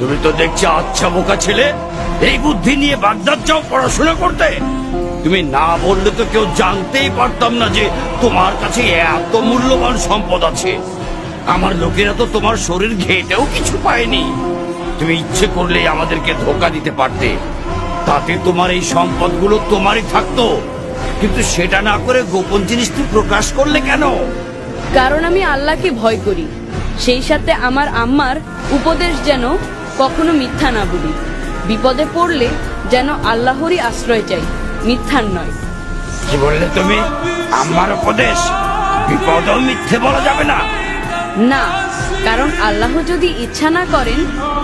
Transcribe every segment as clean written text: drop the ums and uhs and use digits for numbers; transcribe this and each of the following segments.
তুমি তো দেখছি আচ্ছা বোকা ছেলে। এই বুদ্ধি নিয়ে বাগদাদ যাও পড়াশোনা করতে? তুমি না বললে তো কেউ জানতেই পারতাম না যে তোমার কাছে এত মূল্যবান সম্পদ আছে। আমার লোকেরা তো তোমার শরীর ঘেটেও কিছু পায়নি। তুমি ইচ্ছে করলেই আমাদেরকে ধোকা দিতে পারতে, তাতে তোমার এই সম্পদগুলো তোমারই থাকতো। কিন্তু সেটা না করে গোপন জিনিসটি প্রকাশ করলে কেন? কারণ আমি আল্লাহকে ভয় করি, সেই সাথে আমার আম্মার উপদেশ যেন কখনো মিথ্যা না বলি। বিপদে পড়লে যেন আল্লাহরই আশ্রয় চাই, মিথ্যার নয়। কি বললে তুমি? আমার উপদেশ বিপদেও মিথ্যে বলা যাবে না? না, কারণ আল্লাহ যদি ইচ্ছা না করেন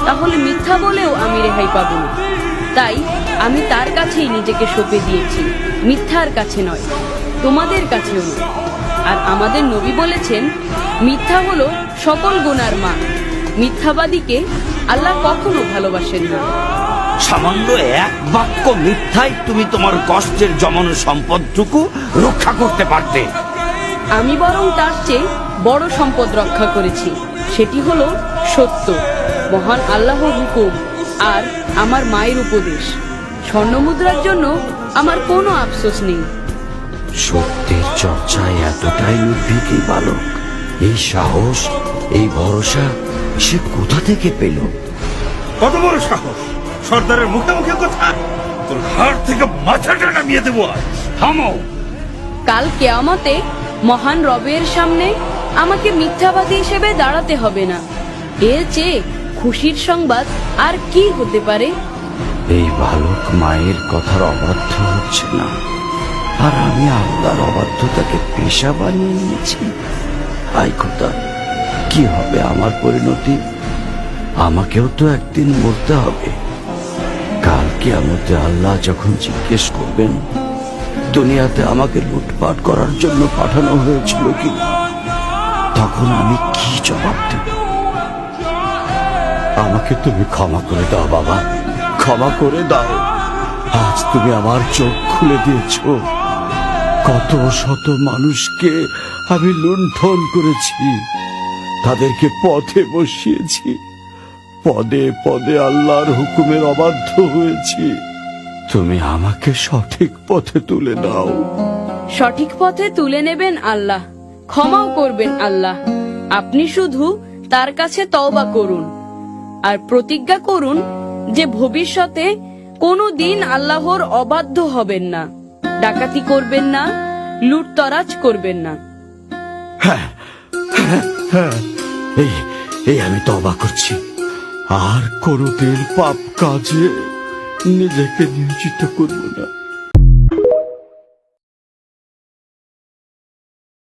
তাহলে মিথ্যা বলেও আমি রেহাই পাব না। তাই আমি তার কাছেই নিজেকে সঁপে দিয়েছি, মিথ্যার কাছে নয়, তোমাদের কাছেও নয়। আর আমাদের নবী বলেছেন, মিথ্যা হলো সকল গুনার মা। মিথ্যাবাদীকে আল্লাহ কখনো ভালোবাসেন না। সামান্য এক বাক্য মিথ্যায় তুমি তোমার কষ্টের জমানো সম্পদটুকু রক্ষা করতে পারতে। আমি বরং তার চেয়ে বড় সম্পদ রক্ষা করেছি, সেটি হলো সত্য, মহান আল্লাহর হুকুম আর আমার মায়ের উপদেশ। স্বর্ণমুদ্রার জন্য আমার কোনো আফসোস নেই। সত্যের চর্চায় এতটাই উদ্ভিদ এই বালক, এই সাহস, এই ভরসা সে কোথা থেকে পেল? কত বড় সাহস! সর্দারের মুখে মুখে কথা! তোর হাড় থেকে মাথাটা নামিয়ে দেবো আজ। থামো! কাল কিয়ামতে মহান রবের সামনে আমাকে মিথ্যাবাদী হিসেবে দাঁড়াতে হবে না। এর চেয়ে খুশির সংবাদ আর কি হতে পারে? এই বালক মায়ের কথার অবাধ্য হচ্ছে না, আর আমি আল্লাহর অবাধ্যতাকে পেশা বানিয়ে নিয়েছি। আই খোদা, কি হবে আমার পরিণতি? আমাকেও তো একদিন মরতে হবে। কাল কিয়ামতে আল্লাহ যখন জিজ্ঞেস করবেন দুনিয়াতে আমাকে লুটপাট করার জন্য পাঠানো হয়েছিল কিনা, তখন আমি কি জবাব দেব? আমাকে তুমি ক্ষমা করে দাও বাবা, ক্ষমা করে দাও। আজ তুমি আমার চোখ খুলে দিয়েছ। কত শত মানুষকে আমি লুণ্ঠন করেছি, তাদেরকে পথে বসিয়েছি, পদে পদে আল্লাহর হুকুমের অবাধ্য হয়েছি। তুমি আমাকে সঠিক পথে তুলে দাও। সঠিক পথে তুলে নেবেন আল্লাহ, ক্ষমাও করবেন আল্লাহ। আপনি শুধু তার কাছে তওবা করুন আর প্রতিজ্ঞা করুন যে ভবিষ্যতে কোনো দিন আল্লাহর অবাধ্য হবেন না, ডাকাতি করবেন না, লুটতরাজ করবেন না। এই আমি তওবা করছি, আর কোনোদিন পাপ কাজে নিজেকে নিয়োজিত করব না।